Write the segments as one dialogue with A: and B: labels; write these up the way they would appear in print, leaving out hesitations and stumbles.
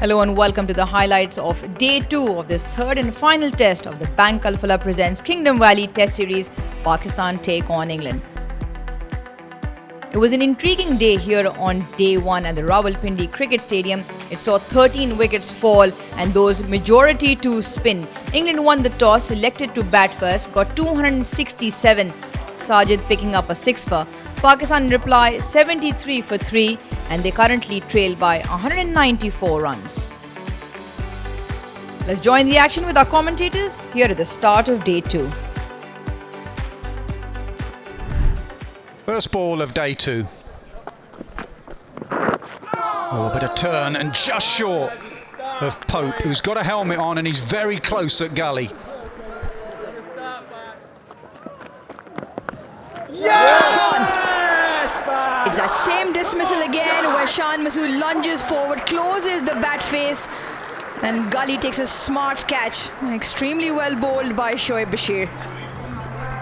A: Hello and welcome to the highlights of Day 2 of this third and final test of the Bank Alfala presents Kingdom Valley Test Series, Pakistan take on England. It was an intriguing day here on Day 1 at the Rawalpindi Cricket Stadium. It saw 13 wickets fall and those majority to spin. England won the toss, elected to bat first, got 267, Sajid picking up a 6 for. Pakistan in reply 73 for 3 and they currently trail by 194 runs. Let's join the action with our commentators here at the start of Day 2.
B: First ball of Day 2. Oh, a bit of turn and just short of Pope, who's got a helmet on and he's very close at gully.
A: It's that same dismissal again where Shan Masood lunges forward, closes the bat face and Gully takes a smart catch. Extremely well bowled by Shoaib Bashir.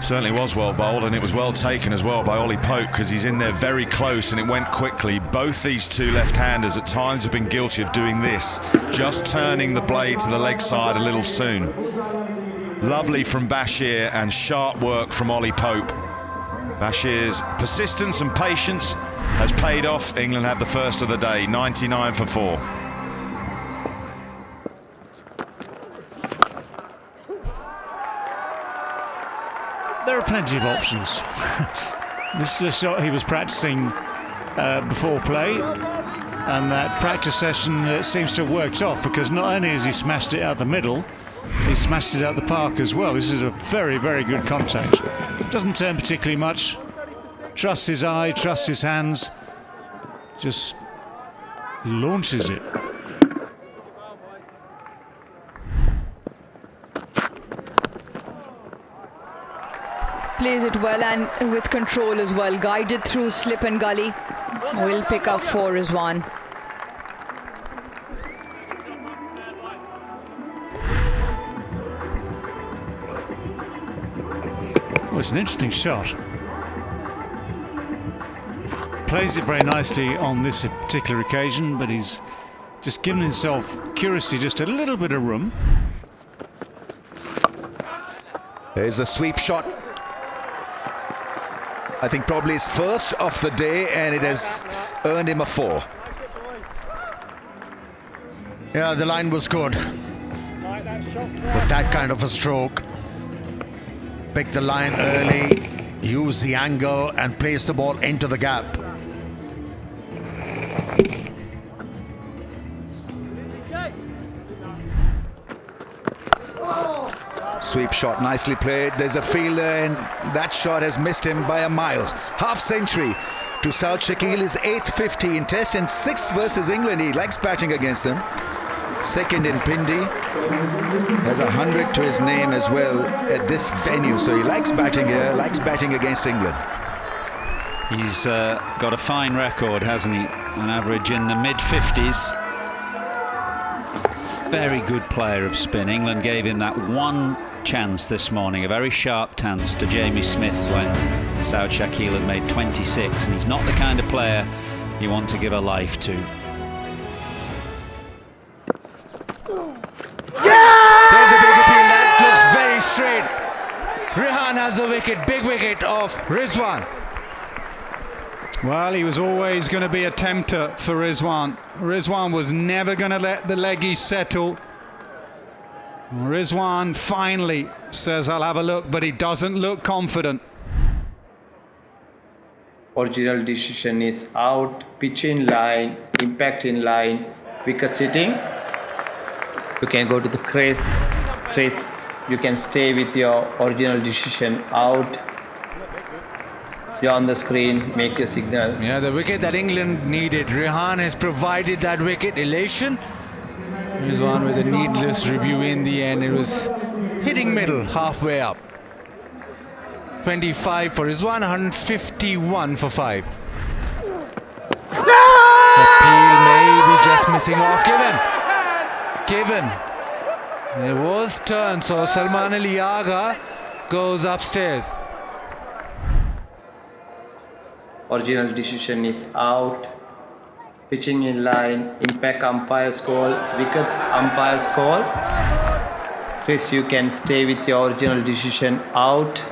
C: Certainly was well bowled, and it was well taken as well by Ollie Pope because he's in there very close and it went quickly. Both these two left-handers at times have been guilty of doing this, just turning the blade to the leg side a little soon. Lovely from Bashir and sharp work from Ollie Pope. Bashir's persistence and patience has paid off. England have the first of the day, 99 for 4.
D: There are plenty of options. This is a shot he was practicing before play, and that practice session seems to have worked off because not only has he smashed it out the middle, he smashed it out the park as well. This is a very, very good contact. Doesn't turn particularly much. Trusts his eye, trusts his hands. Just launches it.
A: Plays it well and with control as well. Guided through slip and gully. Will pick up 4 Rizwan.
D: Well, it's an interesting shot. Plays it very nicely on this particular occasion, but he's just given himself, curiously, just a little bit of room.
E: There's a sweep shot. I think probably his first of the day, and it has earned him a 4.
F: Yeah, the line was good. With that kind of a stroke, pick the line early, use the angle and place the ball into the gap.
E: Sweep shot, nicely played. There's a fielder and that shot has missed him by a mile. Half century to South Shakil, his 8th 50 in Test and 6th versus England. He likes batting against them. Second in Pindi. Has 100 to his name as well at this venue. So he likes batting here, likes batting against England.
G: He's got a fine record, hasn't he? An average in the mid-50s. Very good player of spin. England gave him that one chance this morning, a very sharp chance to Jamie Smith when Saud Shakil had made 26, and he's not the kind of player you want to give a life to.
F: There's a big appeal, that looks very straight. Rehan has the wicket, big wicket of Rizwan.
B: Well, he was always going to be a tempter for Rizwan. Rizwan was never going to let the leggies settle. Rizwan finally says, I'll have a look, but he doesn't look confident.
H: Original decision is out, pitch in line, impact in line, wicket sitting. You can go to the crease. You can stay with your original decision out. You're on the screen, make your signal.
F: Yeah, the wicket that England needed. Rehan has provided that wicket. Elation. Rizwan with a needless review in the end. It was hitting middle, halfway up. 25 for Rizwan, 151 for 5. Appeal maybe just missing off. Given. It was turn, so Salman Ali Agha goes upstairs.
H: Original decision is out. pitching in line, impact umpire's call, wickets umpire's call. Chris, you can stay with your original decision, out.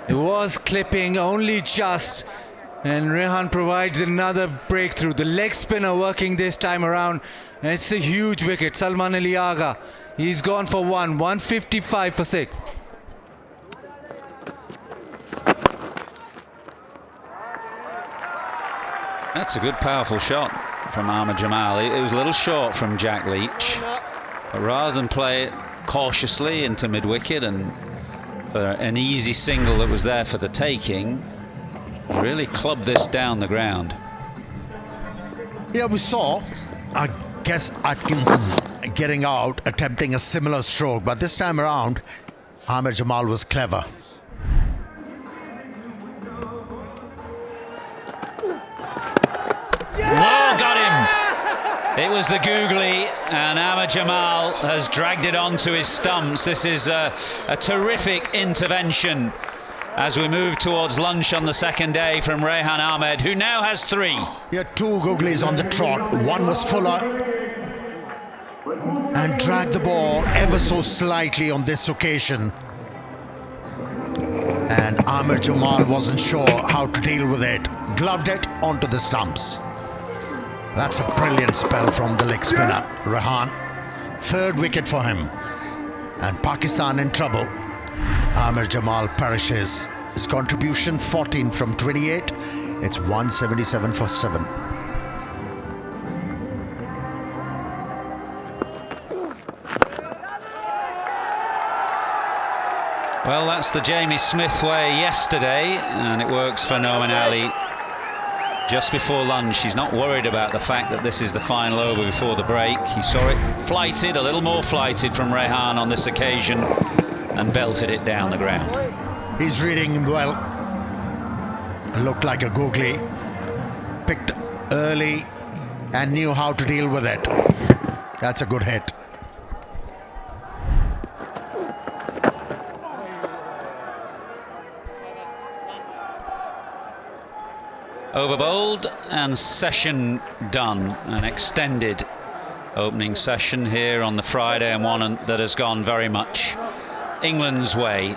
E: It was clipping only just, and Rehan provides another breakthrough. The leg spinner working this time around. And it's a huge wicket. Salman Ali Agha, he's gone for 155 for 6.
G: That's a good, powerful shot from Ahmed Jamal. It was a little short from Jack Leach, but rather than play it cautiously into mid-wicket and for an easy single that was there for the taking, he really clubbed this down the ground.
F: Yeah, we saw, I guess, Atkinson getting out, attempting a similar stroke, but this time around, Ahmed Jamal was clever.
G: Well, got him. It was the googly, and Ahmed Jamal has dragged it onto his stumps. This is a terrific intervention as we move towards lunch on the second day from Rehan Ahmed, who now has 3.
F: He had 2 googlies on the trot. One was Fuller and dragged the ball ever so slightly on this occasion. And Ahmed Jamal wasn't sure how to deal with it. Gloved it onto the stumps. That's a brilliant spell from the leg spinner, Rehan. 3rd wicket for him. And Pakistan in trouble. Ahmed Jamal perishes. His contribution 14 from 28. It's 177 for 7.
G: Well, that's the Jamie Smith way yesterday, and it works for Noman Ali. Just before lunch, he's not worried about the fact that this is the final over before the break. He saw it flighted, a little more flighted from Rehan on this occasion, and belted it down the ground.
F: He's reading him well. Looked like a googly. Picked early and knew how to deal with it. That's a good hit.
G: Over bowled and session done. An extended opening session here on the Friday, and one that has gone very much England's way.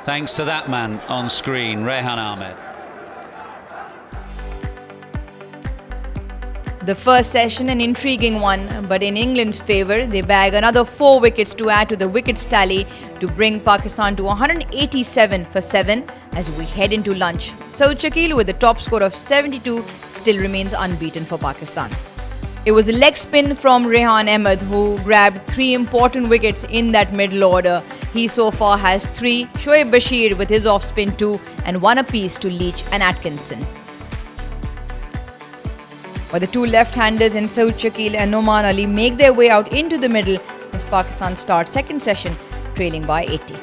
G: Thanks to that man on screen, Rehan Ahmed.
A: The first session, an intriguing one, but in England's favour, they bag another 4 wickets to add to the wickets tally to bring Pakistan to 187 for 7 as we head into lunch. Saud Shakeel, with the top score of 72, still remains unbeaten for Pakistan. It was a leg spin from Rehan Ahmed who grabbed 3 important wickets in that middle order. He so far has 3, Shoaib Bashir with his off spin 2, and 1 apiece to Leach and Atkinson. But the 2 left-handers in Saud Shakeel and Noman Ali make their way out into the middle as Pakistan starts second session trailing by 80.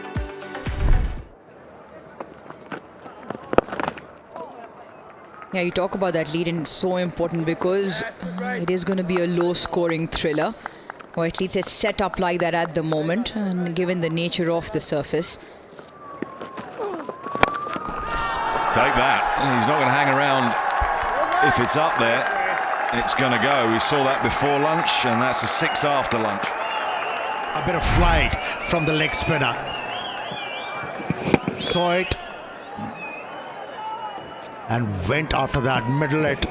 A: Yeah, you talk about that lead, and it's so important because it is going to be a low-scoring thriller, or at least it's set up like that at the moment, and given the nature of the surface.
C: Take that. He's not going to hang around if it's up there. It's going to go. We saw that before lunch, and that's a 6 after lunch.
F: A bit of flight from the leg spinner. Saw it and went after that, middle it,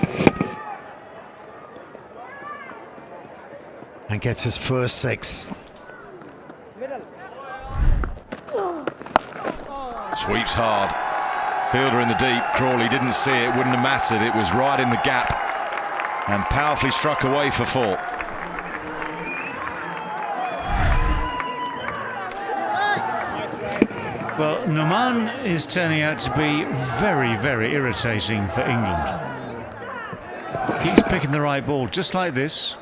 F: and gets his first 6.
C: Sweeps hard. Fielder in the deep. Crawley didn't see it, wouldn't have mattered. It was right in the gap and powerfully struck away for 4.
D: Well, Noman is turning out to be very, very irritating for England. He's picking the right ball, just like this.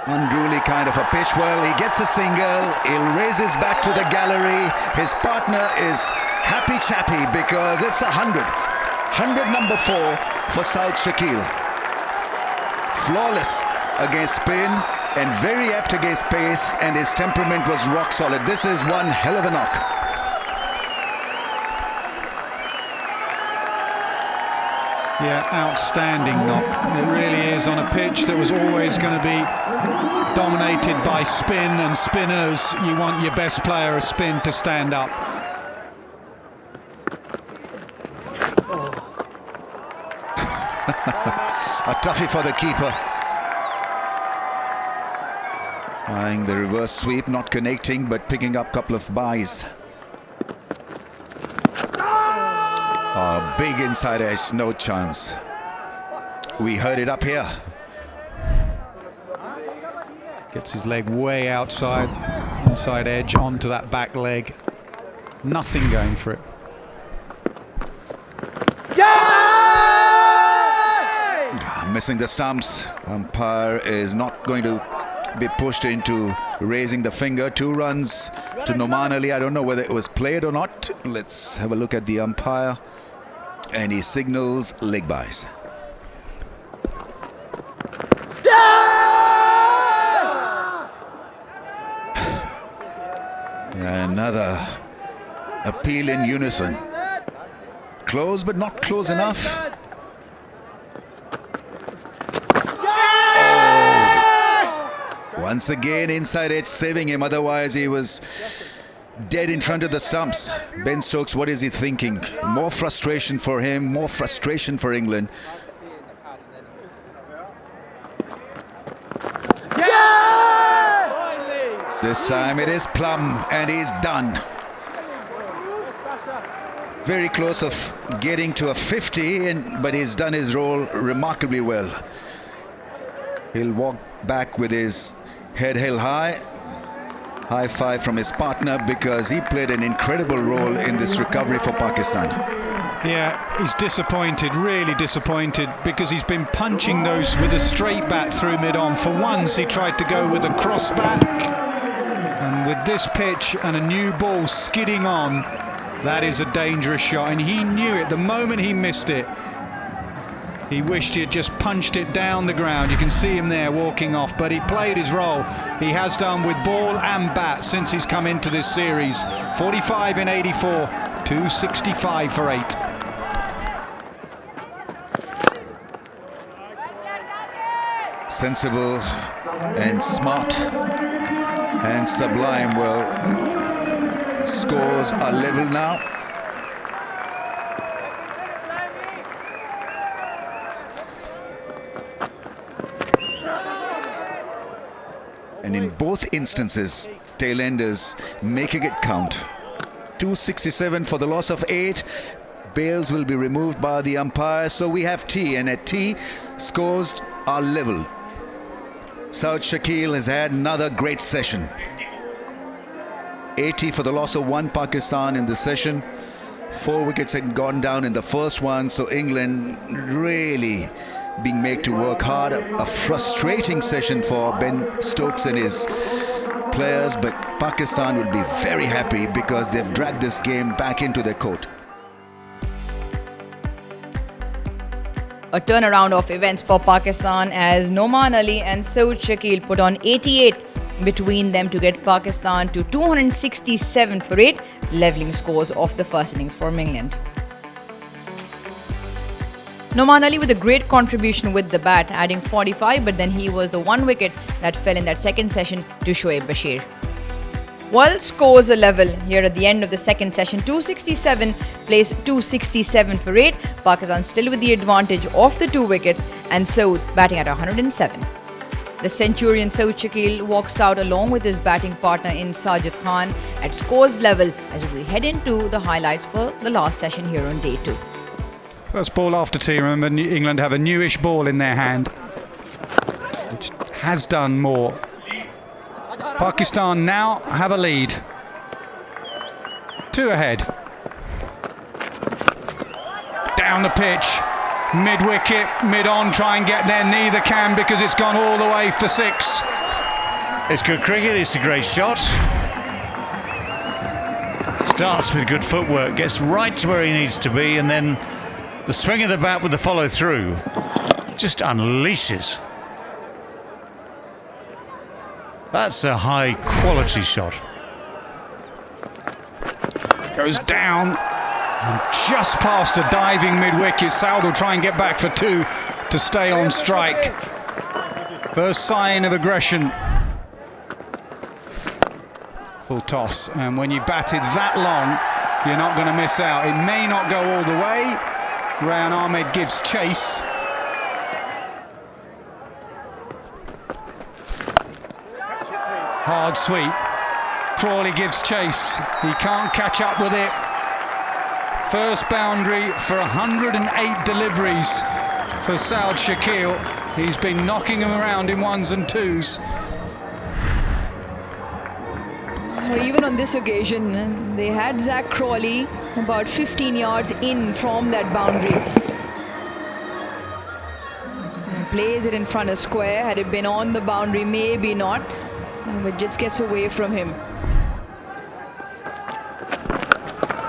E: Unruly kind of a pitch. Well, he gets a single. He'll raise his bat to the gallery. His partner is happy chappy because it's 100. 100 number 4 for Saud Shakeel. Flawless against spin and very apt against pace, and his temperament was rock solid. This is one hell of a knock.
B: Yeah, outstanding knock. It really is on a pitch that was always going to be dominated by spin and spinners. You want your best player a spin to stand up.
E: A toughie for the keeper. Trying the reverse sweep, not connecting, but picking up a couple of buys. Oh, big inside edge, no chance. We heard it up here.
B: Gets his leg way outside, inside edge onto that back leg. Nothing going for it.
E: Missing the stumps. Umpire is not going to be pushed into raising the finger. 2 runs to Noman Ali. I don't know whether it was played or not. Let's have a look at the umpire. And he signals leg buys. Another appeal in unison. Close but not close enough. Once again inside edge saving him, otherwise he was dead in front of the stumps. Ben Stokes, what is he thinking? More frustration for him, more frustration for England. This time it is Plum and he's done. Very close of getting to a 50, but he's done his role remarkably well. He'll walk back with his head held high. High five from his partner because he played an incredible role in this recovery for Pakistan.
B: Yeah, he's disappointed, really disappointed, because he's been punching those with a straight bat through mid-on. For once he tried to go with a cross bat, and with this pitch and a new ball skidding on, that is a dangerous shot, and he knew it the moment he missed it. He wished he had just punched it down the ground. You can see him there walking off, but he played his role. He has done with ball and bat since he's come into this series. 45 in 84, 265 for 8.
E: Sensible and smart and sublime. Well, scores are level now. And in both instances, tailenders making it count. 267 for the loss of 8. Bails will be removed by the umpire. So we have T, and at T, scores are level. Saud Shakil has had another great session. 80 for the loss of 1 Pakistan in the session. 4 wickets had gone down in the first one. So England really being made to work hard. A frustrating session for Ben Stokes and his players, but Pakistan will be very happy because they've dragged this game back into their court.
A: A turnaround of events for Pakistan as Noman Ali and Saud Shakil put on 88 between them to get Pakistan to 267 for 8, levelling scores of the first innings for England. Noman Ali with a great contribution with the bat, adding 45, but then he was the 1 wicket that fell in that second session to Shoaib Bashir. While scores are level here at the end of the second session, 267 plays 267 for 8. Pakistan still with the advantage of the 2 wickets, and Saud batting at 107. The Centurion Saud Shakil walks out along with his batting partner in Sajid Khan at scores level as we head into the highlights for the last session here on day 2.
B: First ball after tea. Remember, England have a newish ball in their hand, which has done more. Pakistan now have a lead. 2 ahead. Down the pitch, mid-wicket, mid-on, try and get there. Neither can because it's gone all the way for 6.
D: It's good cricket, it's a great shot. Starts with good footwork, gets right to where he needs to be, and then the swing of the bat with the follow-through just unleashes. That's a high-quality shot.
B: Goes down, And just past a diving mid-wicket. Saud will try and get back for 2 to stay on strike. First sign of aggression. Full toss, and when you've batted that long, you're not going to miss out. It may not go all the way. Rayan Ahmed gives chase. Hard sweep. Crawley gives chase. He can't catch up with it. First boundary for 108 deliveries for Saud Shakeel. He's been knocking him around in ones and twos.
A: Even on this occasion, they had Zach Crawley about 15 yards in from that boundary. And plays it in front of square. Had it been on the boundary, maybe not. But just gets away from him.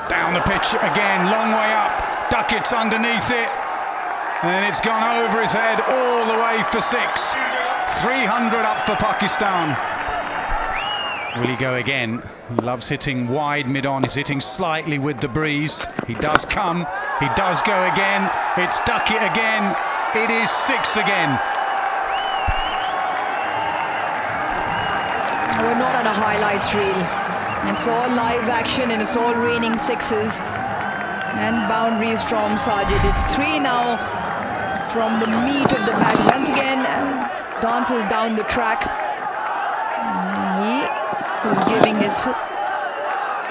B: Down the pitch again, long way up. Duckett's underneath it. And it's gone over his head all the way for 6. 300 up for Pakistan. Will he go again? He loves hitting wide mid-on. He's hitting slightly with the breeze. He does come. He does go again. It's Duckett again. It is 6 again.
A: We're not on a highlights reel. It's all live action and it's all raining 6s and boundaries from Sajid. It's 3 now from the meat of the bat. Once again, dances down the track. He is giving his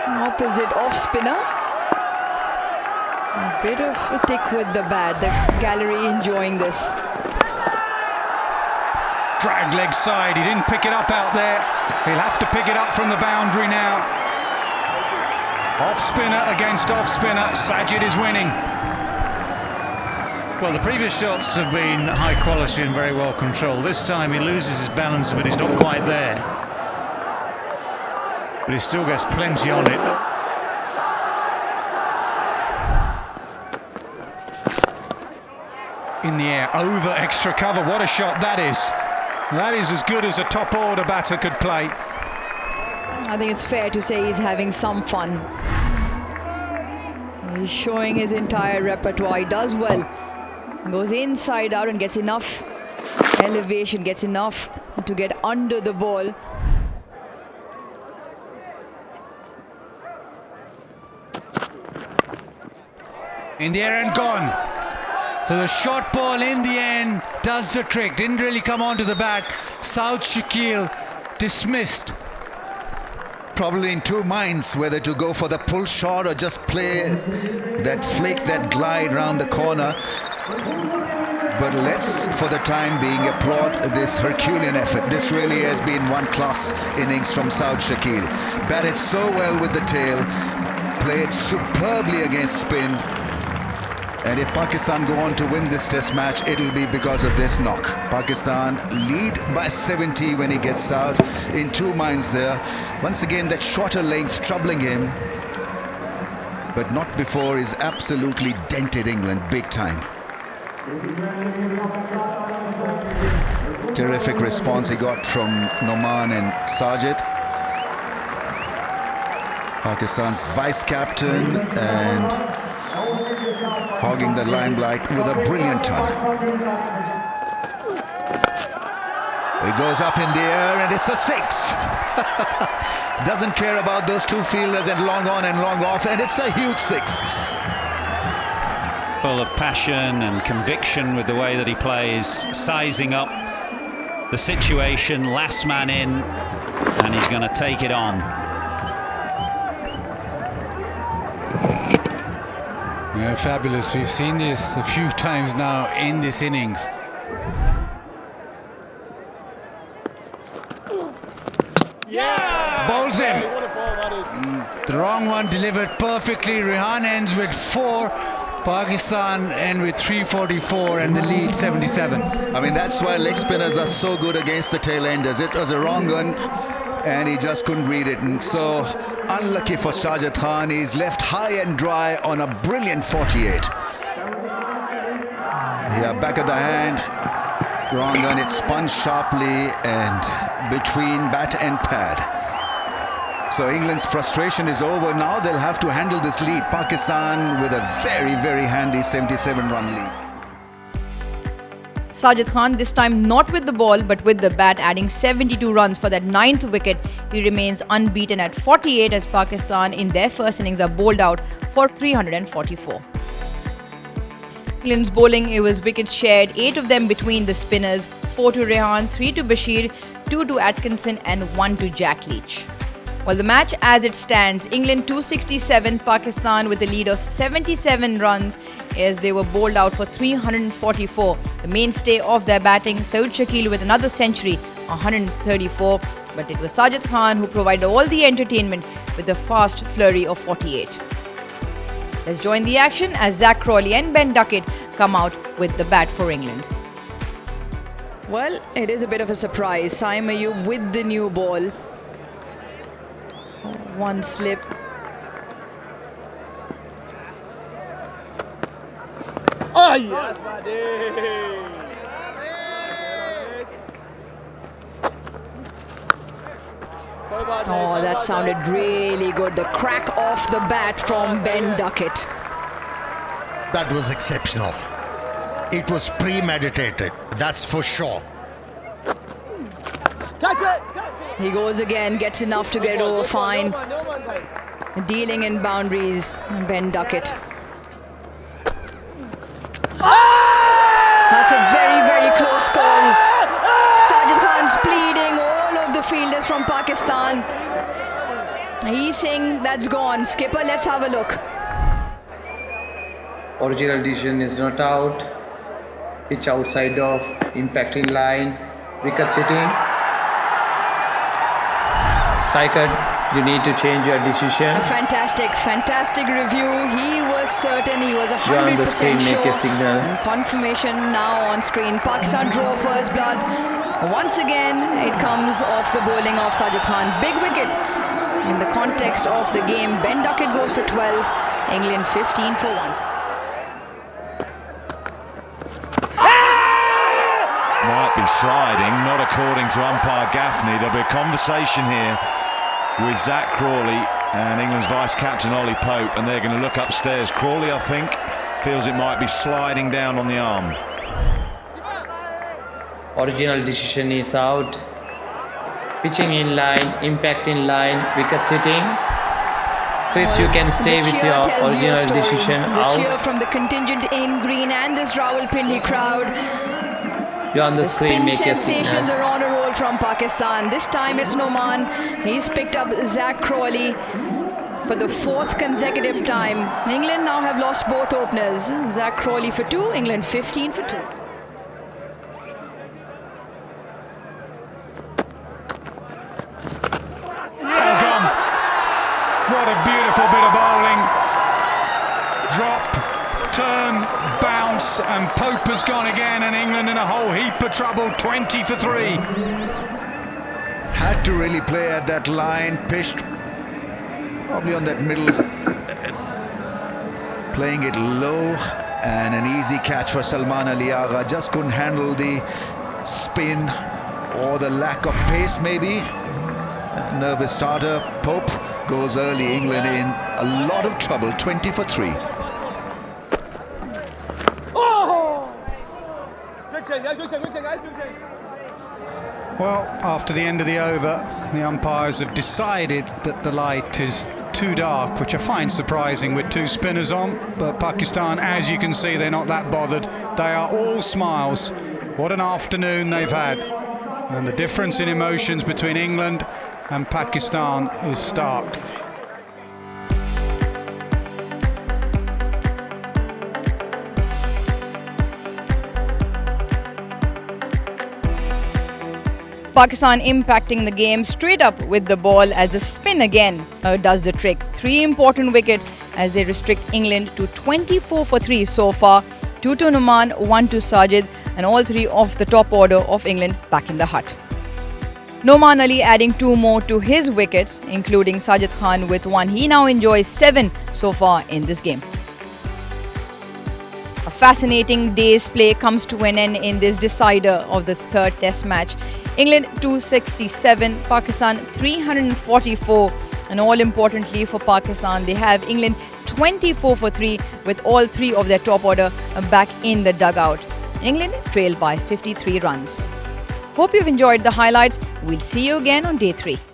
A: opposite off spinner a bit of a tick with the bat. The gallery enjoying this.
B: Drag leg side. He didn't pick it up out there. He'll have to pick it up from the boundary now. Off spinner against off spinner. Sajid is winning.
D: Well, the previous shots have been high quality and very well controlled. This time he loses his balance, but he's not quite there. But he still gets plenty on it.
B: In the air, over extra cover. What a shot that is. That is as good as a top order batter could play.
A: I think it's fair to say he's having some fun. He's showing his entire repertoire. He does well. Goes inside out and gets enough elevation, gets enough to get under the ball.
I: In the air and gone. So the short ball in the end does the trick. Didn't really come onto the bat. Saud Shakeel dismissed.
E: Probably in 2 minds whether to go for the pull shot or just play that flick, that glide round the corner. But let's, for the time being, applaud this Herculean effort. This really has been one-class innings from Saud Shakeel. Batted so well with the tail, played superbly against spin. And if Pakistan go on to win this test match, it'll be because of this knock. Pakistan lead by 70 when he gets out. In 2 minds there. Once again, that shorter length troubling him. But not before he's absolutely dented England big time. Terrific response he got from Noman and Sajid. Pakistan's vice-captain and hogging the limelight with a brilliant ton. He goes up in the air and it's a 6. Doesn't care about those 2 fielders and long on and long off, and it's a huge 6.
G: Full of passion and conviction with the way that he plays, sizing up the situation, last man in, and he's going to take it on.
I: Yeah, fabulous. We've seen this a few times now in this innings. Bowls him. The wrong one delivered perfectly. Rehan ends with 4. Pakistan end with 344 and the lead 77.
E: I mean, that's why leg spinners are so good against the tail enders. It was a wrong one and he just couldn't read it. And so unlucky for Shahjad Khan. He's left high and dry on a brilliant 48. Yeah, back of the hand. Wrong gun. It spun sharply and between bat and pad. So England's frustration is over. Now they'll have to handle this lead. Pakistan with a very, very handy 77-run lead.
A: Sajid Khan this time not with the ball but with the bat, adding 72 runs for that 9th wicket. He remains unbeaten at 48 as Pakistan in their first innings are bowled out for 344. England's bowling, it was wickets shared, 8 of them between the spinners, 4 to Rehan, 3 to Bashir, 2 to Atkinson and 1 to Jack Leach. While the match as it stands, England 267, Pakistan with a lead of 77 runs as they were bowled out for 344. The mainstay of their batting, Saud Shakeel with another century, 134. But it was Sajid Khan who provided all the entertainment with a fast flurry of 48. Let's join the action as Zach Crawley and Ben Duckett come out with the bat for England. Well, it is a bit of a surprise. Saim Ayub with the new ball. One slip.
J: Oh, yes, buddy.
A: Oh, that sounded really good. The crack off the bat from Ben Duckett.
F: That was exceptional. It was premeditated, that's for sure.
J: Catch it!
A: He goes again, gets enough to get over fine. Dealing in boundaries, Ben Duckett. That's a very, very close call. Sajid Khan's pleading all of the fielders from Pakistan. He's saying that's gone. Skipper, let's have a look.
H: Original decision is not out. Pitch outside of impacting line. Wicket sitting. Saikad, you need to change your decision.
A: A fantastic review. He was certain, he was 100%
H: on the screen,
A: sure.
H: make a signal.
A: And confirmation now on screen. Pakistan draw first blood. Once again, it comes off the bowling of Sajid Khan. Big wicket. In the context of the game, Ben Duckett goes for 12. England 15 for 1.
C: Might be sliding, not according to umpire Gaffney. There'll be a conversation here with Zach Crawley and England's vice-captain Ollie Pope, and they're going to look upstairs. Crawley, I think, feels it might be sliding down on the arm.
H: Original decision is out. Pitching in line, impact in line, wicket sitting. Chris, you can stay with your original decision
A: The
H: out.
A: cheer from the contingent in green and this Rawalpindi crowd.
H: You're on the
A: The
H: screen,
A: spin
H: make a
A: sensations
H: signal.
A: are on a roll from Pakistan. This time it's Noman. He's picked up Zach Crawley for the 4th consecutive time. England now have lost both openers. Zach Crawley for 2, England 15 for 2.
B: Well gone. What a beautiful bit of bowling. Drop, turn, bounce, and Pope has gone again, and England in a whole heap of trouble. 20 for 3.
E: Had to really play at that line, pitched probably on that middle, playing it low, and an easy catch for Salman Ali Agha. Just couldn't handle the spin or the lack of pace maybe. Nervous starter. Pope goes early. England in a lot of trouble. 20 for 3.
J: Oh! Good change, guys, good change, good change, guys, good change.
B: Well, after the end of the over, the umpires have decided that the light is too dark, which I find surprising with 2 spinners on. But Pakistan, as you can see, they're not that bothered. They are all smiles. What an afternoon they've had. And the difference in emotions between England and Pakistan is stark.
A: Pakistan impacting the game straight up with the ball as the spin again does the trick. 3 important wickets as they restrict England to 24 for 3 so far. 2 to Numan, 1 to Sajid, and all 3 of the top order of England back in the hut. Noman Ali adding 2 more to his wickets, including Sajid Khan with 1. He now enjoys 7 so far in this game. A fascinating day's play comes to an end in this decider of this 3rd test match. England 267, Pakistan 344 And all importantly for Pakistan, they have England 24 for 3 with all 3 of their top order back in the dugout. England trailed by 53 runs. Hope you've enjoyed the highlights. We'll see you again on day 3.